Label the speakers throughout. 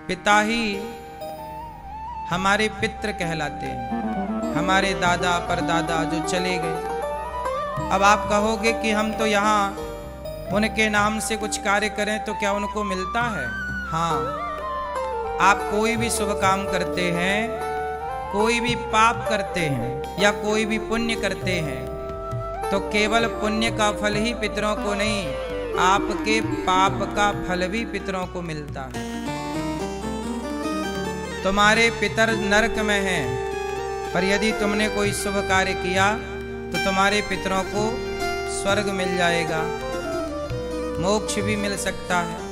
Speaker 1: पिता ही हमारे पितृ कहलाते हैं, हमारे दादा परदादा जो चले गए। अब आप कहोगे कि हम तो यहाँ उनके नाम से कुछ कार्य करें तो क्या उनको मिलता है? हाँ, आप कोई भी शुभ काम करते हैं, कोई भी पाप करते हैं या कोई भी पुण्य करते हैं तो केवल पुण्य का फल ही पितरों को नहीं, आपके पाप का फल भी पितरों को मिलता है। तुम्हारे पितर नरक में हैं, पर यदि तुमने कोई शुभ कार्य किया तो तुम्हारे पितरों को स्वर्ग मिल जाएगा, मोक्ष भी मिल सकता है।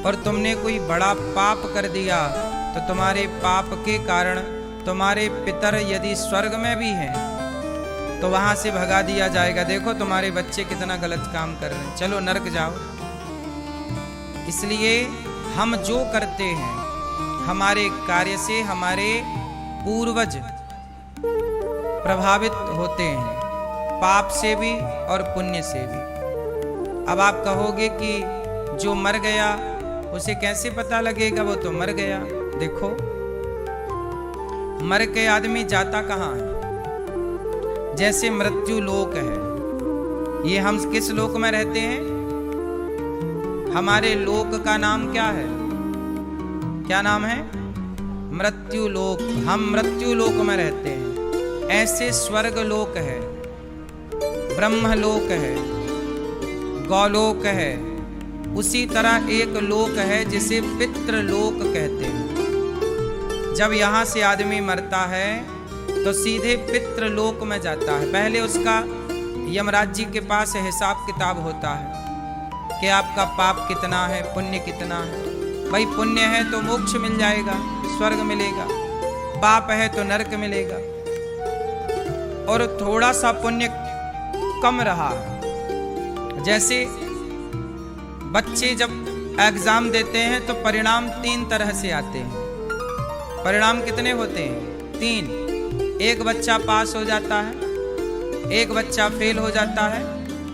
Speaker 1: और तुमने कोई बड़ा पाप कर दिया तो तुम्हारे पाप के कारण तुम्हारे पितर यदि स्वर्ग में भी हैं तो वहां से भगा दिया जाएगा। देखो तुम्हारे बच्चे कितना गलत काम कर रहे हैं, चलो नरक जाओ। इसलिए हम जो करते हैं हमारे कार्य से हमारे पूर्वज प्रभावित होते हैं, पाप से भी और पुण्य से भी। अब आप कहोगे कि जो मर गया उसे कैसे पता लगेगा, वो तो मर गया। देखो मर के आदमी जाता कहाँ है? जैसे मृत्यु लोक है, ये हम किस लोक में रहते हैं? हमारे लोक का नाम क्या है? क्या नाम है? मृत्यु लोक। हम मृत्यु लोक में रहते हैं। ऐसे स्वर्ग लोक है, ब्रह्मलोक है, गौलोक है, उसी तरह एक लोक है जिसे पितृलोक कहते हैं। जब यहाँ से आदमी मरता है तो सीधे पितृलोक में जाता है। पहले उसका यमराज जी के पास हिसाब किताब होता है कि आपका पाप कितना है, पुण्य कितना है। भाई पुण्य है तो मोक्ष मिल जाएगा, स्वर्ग मिलेगा, पाप है तो नरक मिलेगा। और थोड़ा सा पुण्य कम रहा, जैसे बच्चे जब एग्जाम देते हैं तो परिणाम 3 तरह से आते हैं। परिणाम कितने होते हैं? 3। एक बच्चा पास हो जाता है, एक बच्चा फेल हो जाता है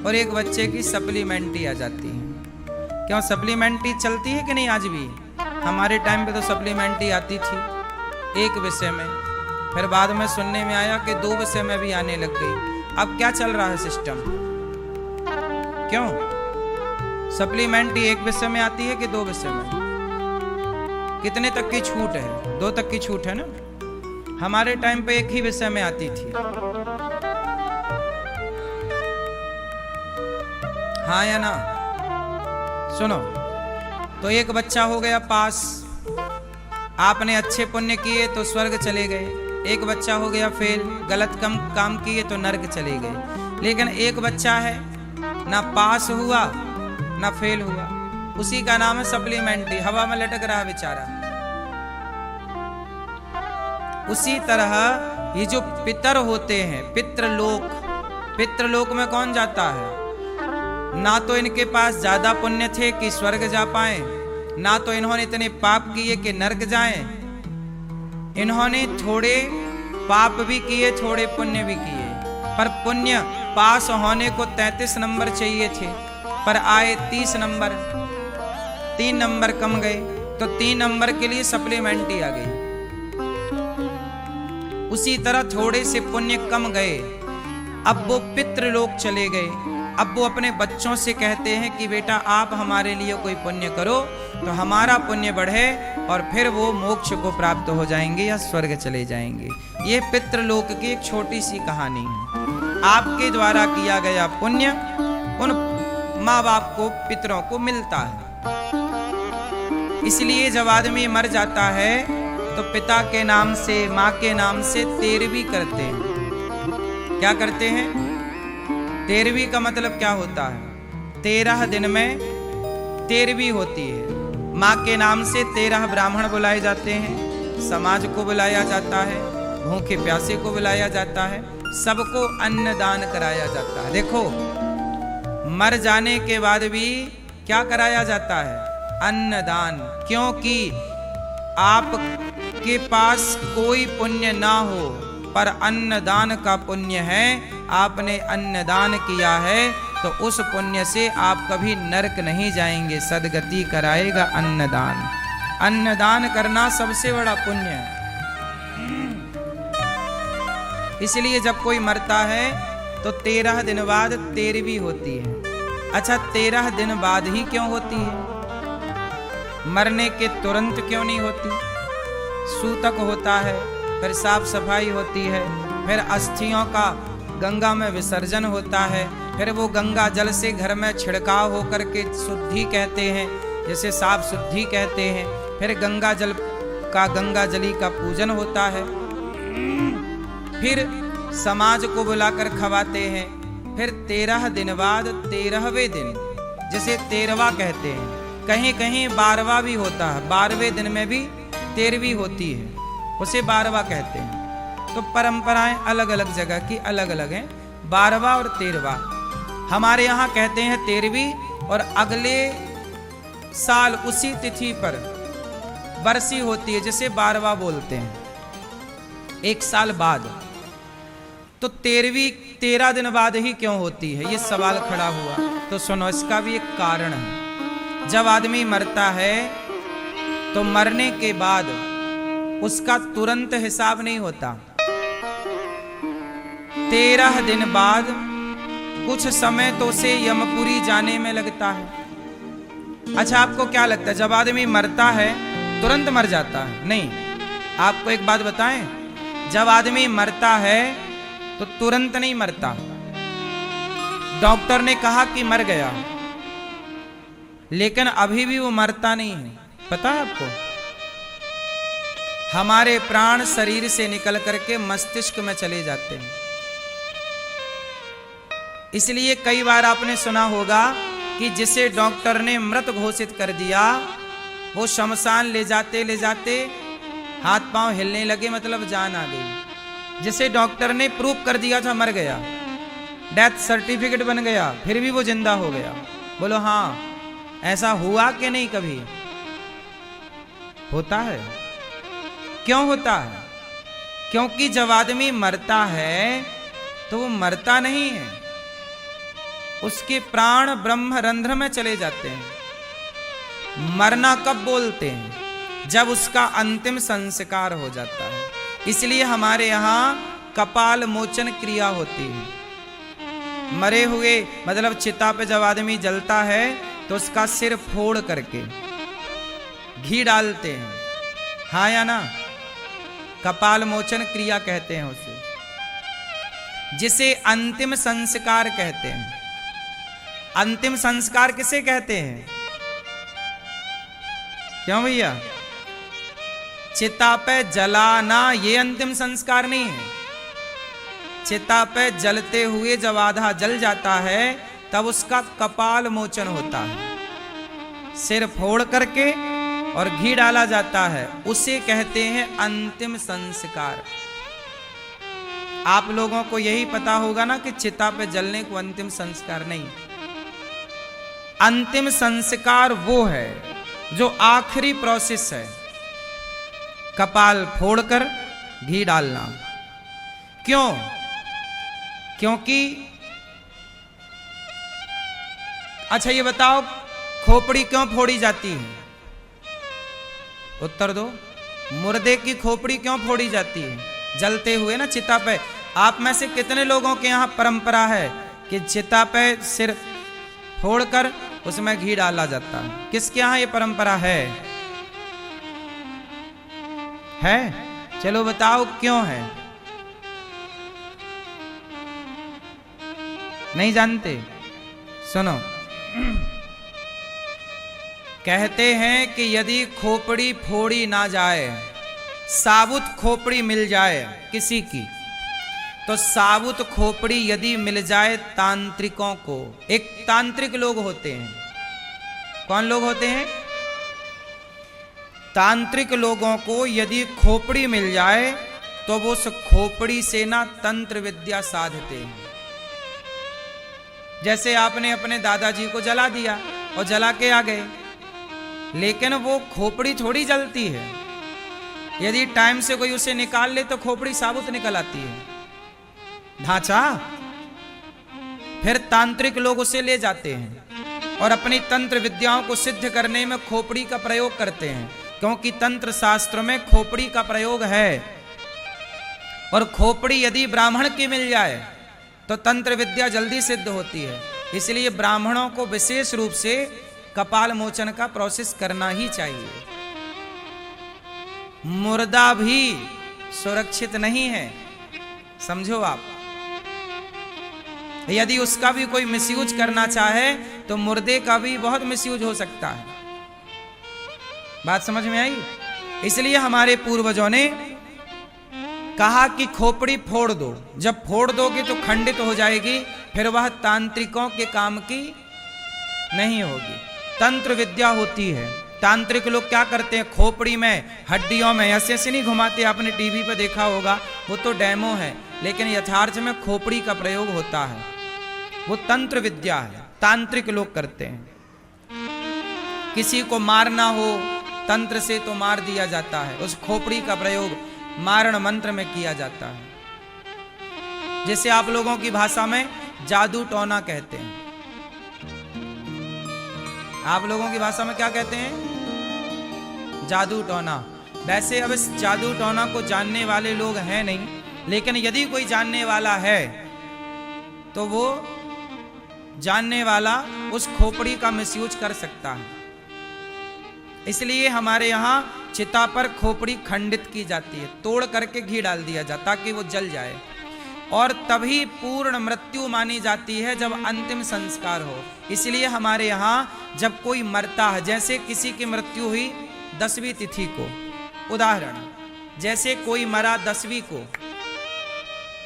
Speaker 1: और एक बच्चे की सप्लीमेंट्री आ जाती है। क्यों सप्लीमेंट्री चलती है कि नहीं आज भी? हमारे टाइम पे तो सप्लीमेंट्री आती थी एक विषय में, फिर बाद में सुनने में आया कि 2 विषय में भी आने लग गई। अब क्या चल रहा है सिस्टम? क्यों सप्लीमेंट्री एक विषय में आती है कि 2 विषय में? कितने तक की छूट है? 2 तक की छूट है ना। हमारे टाइम पे एक ही विषय में आती थी। हाँ या ना? सुनो, तो एक बच्चा हो गया पास, आपने अच्छे पुण्य किए तो स्वर्ग चले गए। एक बच्चा हो गया फेल, गलत काम किए तो नरक चले गए। लेकिन एक बच्चा है ना पास हुआ ना फेल हुआ, उसी का नाम है सप्लीमेंट्री, हवा में लटक रहा बेचारा। उसी तरह ये जो पितर होते हैं, पितृलोक, पितृलोक में कौन जाता है? ना तो इनके पास ज्यादा पुण्य थे कि स्वर्ग जा पाए, ना तो इन्होंने इतने पाप किए कि नरक जाएं। इन्होंने थोड़े पाप भी किए, थोड़े पुण्य भी किए, पर पुण्य पास होने को 33 नंबर चाहिए थे, पर आए 30 नंबर, 3 नंबर कम गए, तो 3 नंबर के लिए सप्लीमेंट्री आ गई। उसी तरह थोड़े से पुण्य कम गए, अब वो पितृलोक चले गए। अब वो अपने बच्चों से कहते हैं कि बेटा आप हमारे लिए कोई पुण्य करो तो हमारा पुण्य बढ़े और फिर वो मोक्ष को प्राप्त हो जाएंगे या स्वर्ग चले जाएंगे। ये पितृलोक की एक छोटी सी कहानी है। आपके द्वारा किया गया पुण्य उन माँ बाप को, पितरों को मिलता है। इसलिए जब आदमी मर जाता है तो पिता के नाम से, माँ के नाम से 13वीं करते हैं। क्या करते हैं? 13वीं का मतलब क्या होता है? 13 दिन में 13वीं होती है। माँ के नाम से 13 ब्राह्मण बुलाए जाते हैं, समाज को बुलाया जाता है, भूखे प्यासे को बुलाया जाता है, सबको अन्नदान कराया जाता है। देखो मर जाने के बाद भी क्या कराया जाता है? अन्नदान। क्योंकि आपके पास कोई पुण्य ना हो पर अन्नदान का पुण्य है, आपने अन्नदान किया है तो उस पुण्य से आप कभी नरक नहीं जाएंगे, सदगति कराएगा अन्नदान। अन्नदान करना सबसे बड़ा पुण्य है। इसलिए जब कोई मरता है तो 13 दिन बाद 13वीं होती है। अच्छा, 13 दिन बाद ही क्यों होती है? मरने के तुरंत क्यों नहीं होती? सूतक होता है, फिर साफ सफाई होती है, फिर अस्थियों का गंगा में विसर्जन होता है, फिर वो गंगा जल से घर में छिड़काव होकर के शुद्धि कहते हैं, जैसे साफ शुद्धि कहते हैं। फिर गंगा जली का पूजन होता है, फिर समाज को बुलाकर खवाते हैं। फिर 13 दिन बाद 13वें दिन, जिसे 13वां कहते हैं, कहीं कहीं 12वां भी होता है, 12वें दिन में भी 13वीं होती है, उसे 12वां कहते हैं। तो परंपराएं अलग अलग जगह की अलग अलग हैं, 12वां और 13वां। हमारे यहाँ कहते हैं 13वीं, और अगले साल उसी तिथि पर बरसी होती है, जिसे 12वां बोलते हैं, एक साल बाद। तो 13 दिन बाद ही क्यों होती है, ये सवाल खड़ा हुआ। तो सुनो, इसका भी एक कारण है। जब आदमी मरता है तो मरने के बाद उसका तुरंत हिसाब नहीं होता। 13 दिन बाद कुछ समय तो उसे यमपुरी जाने में लगता है। अच्छा, आपको क्या लगता है, जब आदमी मरता है तुरंत मर जाता है? नहीं। आपको एक बात बताएं, जब आदमी मरता है तो तुरंत नहीं मरता। डॉक्टर ने कहा कि मर गया, लेकिन अभी भी वो मरता नहीं है। पता है आपको, हमारे प्राण शरीर से निकल करके मस्तिष्क में चले जाते हैं। इसलिए कई बार आपने सुना होगा कि जिसे डॉक्टर ने मृत घोषित कर दिया, वो शमशान ले जाते हाथ पांव हिलने लगे, मतलब जान आ गई। जिसे डॉक्टर ने प्रूफ कर दिया था मर गया, डेथ सर्टिफिकेट बन गया, फिर भी वो जिंदा हो गया। बोलो हाँ, ऐसा हुआ कि नहीं? कभी होता है। क्यों होता है? क्योंकि जब आदमी मरता है तो वो मरता नहीं है, उसके प्राण ब्रह्म रंध्र में चले जाते हैं। मरना कब बोलते हैं? जब उसका अंतिम संस्कार हो जाता है। इसलिए हमारे यहाँ कपाल मोचन क्रिया होती है। मरे हुए मतलब चिता पे जब आदमी जलता है तो उसका सिर फोड़ करके घी डालते हैं, हाँ या ना? कपाल मोचन क्रिया कहते हैं उसे, जिसे अंतिम संस्कार कहते हैं। अंतिम संस्कार किसे कहते हैं? क्यों भैया? चिता पे जलाना ये अंतिम संस्कार नहीं है। चिता पे जलते हुए जब आधा जल जाता है तब उसका कपाल मोचन होता है, सिर फोड़ करके और घी डाला जाता है, उसे कहते हैं अंतिम संस्कार। आप लोगों को यही पता होगा ना कि चिता पे जलने को अंतिम संस्कार नहीं। अंतिम संस्कार वो है जो आखिरी प्रोसेस है, कपाल फोड़कर घी डालना। क्यों? क्योंकि अच्छा ये बताओ, खोपड़ी क्यों फोड़ी जाती है? उत्तर दो। मुर्दे की खोपड़ी क्यों फोड़ी जाती है? जलते हुए ना चिता पे। आप में से कितने लोगों के यहाँ परंपरा है कि चिता पे सिर फोड़कर उसमें घी डाला जाता है? किसके यहाँ ये परंपरा है? चलो बताओ क्यों है? नहीं जानते? सुनो, कहते हैं कि यदि खोपड़ी फोड़ी ना जाए, साबुत खोपड़ी मिल जाए किसी की, तो साबुत खोपड़ी यदि मिल जाए तांत्रिकों को, एक तांत्रिक लोग होते हैं। कौन लोग होते हैं? तांत्रिक लोगों को यदि खोपड़ी मिल जाए तो वो उस खोपड़ी से ना तंत्र विद्या साधते हैं। जैसे आपने अपने दादाजी को जला दिया और जला के आ गए, लेकिन वो खोपड़ी थोड़ी जलती है। यदि टाइम से कोई उसे निकाल ले तो खोपड़ी साबुत निकल आती है, ढांचा। फिर तांत्रिक लोग उसे ले जाते हैं और अपनी तंत्र विद्याओं को सिद्ध करने में खोपड़ी का प्रयोग करते हैं। क्योंकि तंत्र शास्त्र में खोपड़ी का प्रयोग है, और खोपड़ी यदि ब्राह्मण की मिल जाए तो तंत्र विद्या जल्दी सिद्ध होती है। इसलिए ब्राह्मणों को विशेष रूप से कपाल मोचन का प्रोसेस करना ही चाहिए। मुर्दा भी सुरक्षित नहीं है, समझो आप। यदि उसका भी कोई मिसयूज करना चाहे तो मुर्दे का भी बहुत मिसयूज हो सकता है। बात समझ में आई? इसलिए हमारे पूर्वजों ने कहा कि खोपड़ी फोड़ दो। जब फोड़ दोगे तो खंडित हो जाएगी, फिर वह तांत्रिकों के काम की नहीं होगी। तंत्र विद्या होती है। तांत्रिक लोग क्या करते हैं, खोपड़ी में हड्डियों में ऐसे ऐसे नहीं घुमाते, आपने टीवी पे देखा होगा, वो तो डेमो है, लेकिन यथार्थ में खोपड़ी का प्रयोग होता है। वो तंत्र विद्या है, तांत्रिक लोग करते हैं। किसी को मारना हो तंत्र से तो मार दिया जाता है, उस खोपड़ी का प्रयोग मारण मंत्र में किया जाता है, जिसे आप लोगों की भाषा में जादू टोना कहते हैं। आप लोगों की भाषा में क्या कहते हैं? जादू टोना। वैसे अब इस जादू टोना को जानने वाले लोग हैं नहीं, लेकिन यदि कोई जानने वाला है तो वो जानने वाला उस खोपड़ी का मिसयूज कर सकता है। इसलिए हमारे यहाँ चिता पर खोपड़ी खंडित की जाती है, तोड़ करके घी डाल दिया जाता ताकि वो जल जाए, और तभी पूर्ण मृत्यु मानी जाती है जब अंतिम संस्कार हो। इसलिए हमारे यहाँ जब कोई मरता है, जैसे किसी की मृत्यु हुई 10वीं तिथि को, उदाहरण जैसे कोई मरा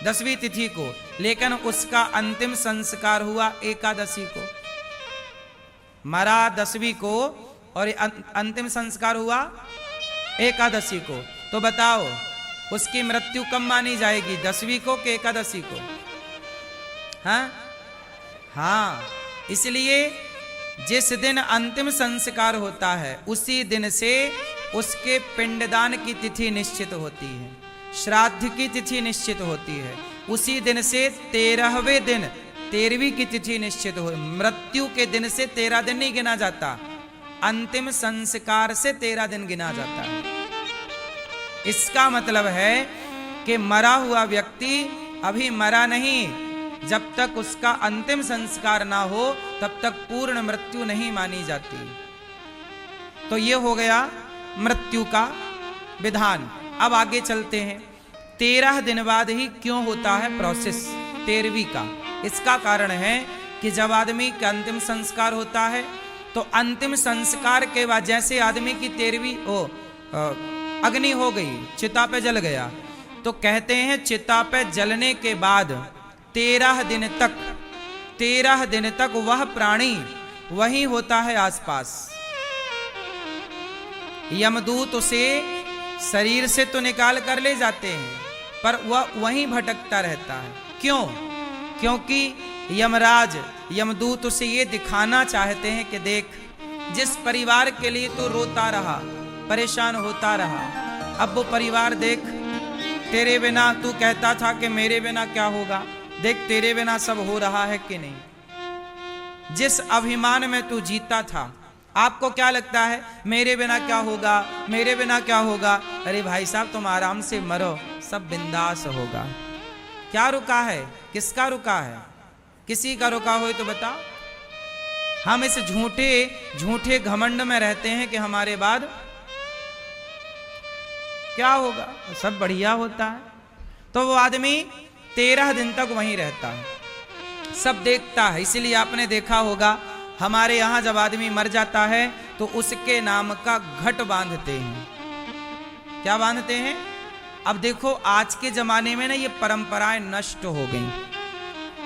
Speaker 1: 10वीं तिथि को, लेकिन उसका अंतिम संस्कार हुआ एकादशी को। मरा 10वीं को और अंतिम संस्कार हुआ एकादशी को, तो बताओ उसकी मृत्यु कब मानी जाएगी, 10वीं को कि एकादशी को? हाँ, इसलिए जिस दिन अंतिम संस्कार होता है उसी दिन से उसके पिंडदान की तिथि निश्चित होती है, श्राद्ध की तिथि निश्चित होती है। उसी दिन से 13वें दिन 13वीं की तिथि निश्चित हो। मृत्यु के दिन से 13 दिन नहीं गिना जाता, अंतिम संस्कार से 13 दिन गिना जाता है। इसका मतलब है कि मरा हुआ व्यक्ति अभी मरा नहीं, जब तक उसका अंतिम संस्कार ना हो तब तक पूर्ण मृत्यु नहीं मानी जाती। तो ये हो गया मृत्यु का विधान। अब आगे चलते हैं। 13 दिन बाद ही क्यों होता है प्रोसेस 13वीं का? इसका कारण है कि जब आदमी का अंतिम संस्कार होता है तो अंतिम संस्कार के बाद जैसे आदमी की 13वीं अग्नि हो गई, चिता पे जल गया, तो कहते हैं चिता पे जलने के बाद 13 दिन तक वह प्राणी वही होता है आसपास। यमदूत उसे शरीर से तो निकाल कर ले जाते हैं, पर वह वहीं भटकता रहता है। क्यों? क्योंकि यमराज यमदूत उसे ये दिखाना चाहते हैं कि देख, जिस परिवार के लिए तू रोता रहा, परेशान होता रहा, अब वो परिवार देख, तेरे बिना तू कहता था कि मेरे बिना क्या होगा, देख तेरे बिना सब हो रहा है कि नहीं। जिस अभिमान में तू जीता था, आपको क्या लगता है मेरे बिना क्या होगा, मेरे बिना क्या होगा? अरे भाई साहब, तुम आराम से मरो, सब बिंदास होगा। क्या रुका है? किसका रुका है? किसी का रुका हो तो बताओ। हम इस झूठे घमंड में रहते हैं कि हमारे बाद क्या होगा, सब बढ़िया होता है। तो वो आदमी 13 दिन तक वहीं रहता है, सब देखता है। इसीलिए आपने देखा होगा हमारे यहाँ जब आदमी मर जाता है तो उसके नाम का घट बांधते हैं। क्या बांधते हैं? अब देखो आज के जमाने में ना ये परंपराएं नष्ट हो गई।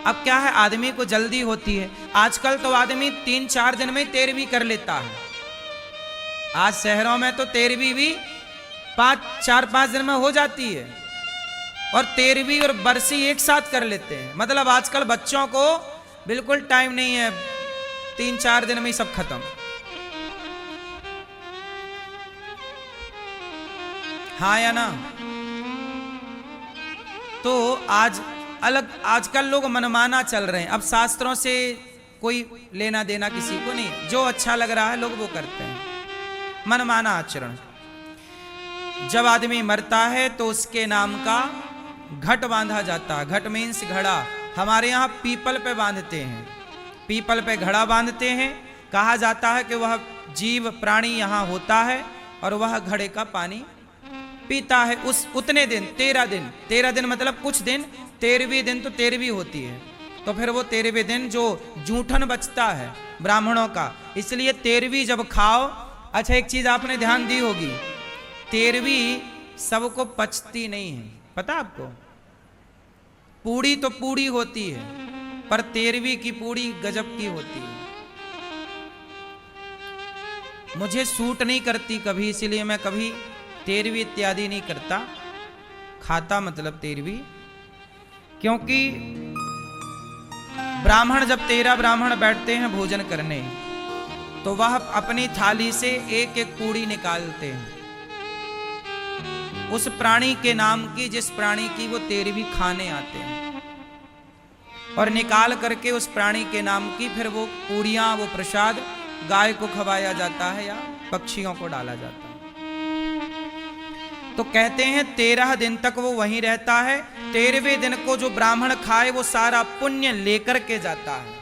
Speaker 1: अब क्या है, आदमी को जल्दी होती है। आजकल तो आदमी 3-4 दिन में 13वीं कर लेता है। आज शहरों में तो 13वीं भी 4-5 दिन में हो जाती है, और 13वीं और बरसी एक साथ कर लेते हैं। मतलब आजकल बच्चों को बिल्कुल टाइम नहीं है, 3-4 दिन में ही सब खत्म। हाँ या ना? तो आजकल लोग मनमाना चल रहे हैं। अब शास्त्रों से कोई लेना देना किसी को नहीं, जो अच्छा लग रहा है लोग वो करते हैं, मनमाना आचरण। जब आदमी मरता है तो उसके नाम का घट बांधा जाता है। घट मीन्स घड़ा। हमारे यहाँ पीपल पे बांधते हैं, पीपल पे घड़ा बांधते हैं। कहा जाता है कि वह जीव प्राणी यहाँ होता है और वह घड़े का पानी पीता है। उस उतने दिन 13 दिन मतलब कुछ दिन, 13वीं दिन तो 13वीं होती है, तो फिर वो 13वें दिन जो जूठन बचता है ब्राह्मणों का, इसलिए 13वीं जब खाओ। अच्छा, एक चीज आपने ध्यान दी होगी, 13वीं सबको पचती नहीं है, पता आपको? पूड़ी तो पूड़ी होती है, पर 13वीं की पूड़ी गजब की होती है। मुझे सूट नहीं करती कभी, इसीलिए मैं कभी 13वीं इत्यादि नहीं करता, खाता मतलब 13वीं। क्योंकि ब्राह्मण, जब 13 ब्राह्मण बैठते हैं भोजन करने, तो वह अपनी थाली से एक एक पूड़ी निकालते हैं उस प्राणी के नाम की, जिस प्राणी की वो 13वीं खाने आते हैं, और निकाल करके उस प्राणी के नाम की फिर वो पूड़ियां, वो प्रसाद गाय को खवाया जाता है या पक्षियों को डाला जाता है। तो कहते हैं 13 दिन तक वो वहीं रहता है। 13वें दिन को जो ब्राह्मण खाए वो सारा पुण्य लेकर के जाता है।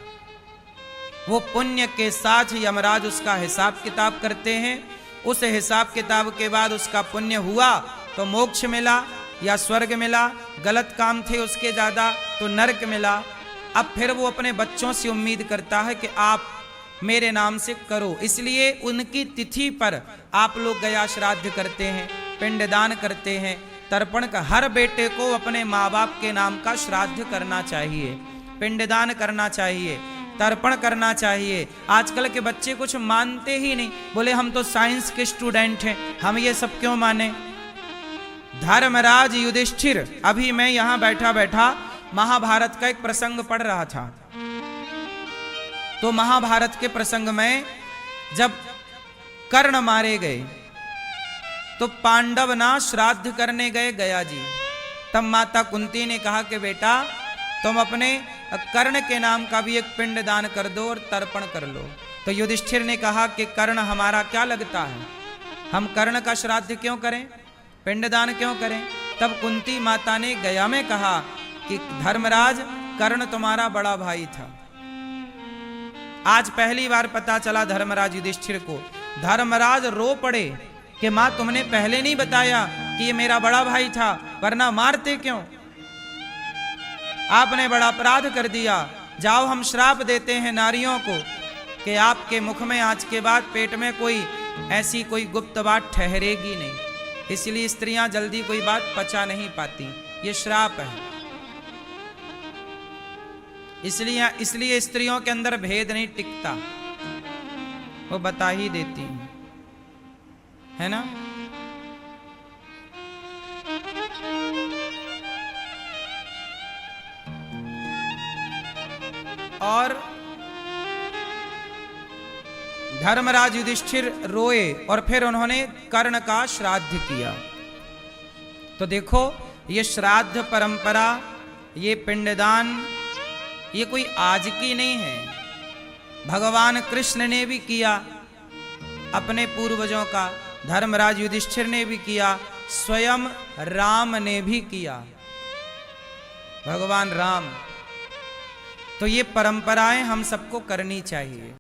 Speaker 1: वो पुण्य के साथ यमराज उसका हिसाब किताब करते हैं। उस हिसाब किताब के बाद उसका पुण्य हुआ तो मोक्ष मिला या स्वर्ग मिला, गलत काम थे उसके ज्यादा तो नरक मिला। अब फिर वो अपने बच्चों से उम्मीद करता है कि आप मेरे नाम से करो, इसलिए उनकी तिथि पर आप लोग गया श्राद्ध करते हैं, पिंडदान करते हैं, तर्पण का। हर बेटे को अपने माँ बाप के नाम का श्राद्ध करना चाहिए, पिंडदान करना चाहिए, तर्पण करना चाहिए। आजकल के बच्चे कुछ मानते ही नहीं, बोले हम तो साइंस के स्टूडेंट हैं, हम ये सब क्यों माने। धर्मराज युधिष्ठिर, अभी मैं यहां बैठा बैठा महाभारत का एक प्रसंग पढ़ रहा था, तो महाभारत के प्रसंग में जब कर्ण मारे गए तो पांडव ना श्राद्ध करने गए गया जी। तब माता कुंती ने कहा कि बेटा तुम अपने कर्ण के नाम का भी एक पिंड दान कर दो और तर्पण कर लो। तो युधिष्ठिर ने कहा कि कर्ण हमारा क्या लगता है, हम कर्ण का श्राद्ध क्यों करें, पिंडदान क्यों करें। तब कुंती माता ने गया में कहा कि धर्मराज, कर्ण तुम्हारा बड़ा भाई था। आज पहली बार पता चला धर्मराज युधिष्ठिर को। धर्मराज रो पड़े कि मां तुमने पहले नहीं बताया कि ये मेरा बड़ा भाई था, वरना मारते क्यों, आपने बड़ा अपराध कर दिया। जाओ हम श्राप देते हैं नारियों को कि आपके मुख में आज के बाद पेट में कोई ऐसी कोई गुप्त बात ठहरेगी नहीं, इसलिए स्त्रियां जल्दी कोई बात पचा नहीं पाती, ये श्राप है। इसलिए स्त्रियों के अंदर भेद नहीं टिकता, वो बता ही देती है ना। और धर्मराज युधिष्ठिर रोए और फिर उन्होंने कर्ण का श्राद्ध किया। तो देखो, ये श्राद्ध परंपरा, ये पिंडदान, ये कोई आज की नहीं है। भगवान कृष्ण ने भी किया अपने पूर्वजों का, धर्मराज युधिष्ठिर ने भी किया, स्वयं राम ने भी किया, भगवान राम। तो ये परंपराएं हम सबको करनी चाहिए।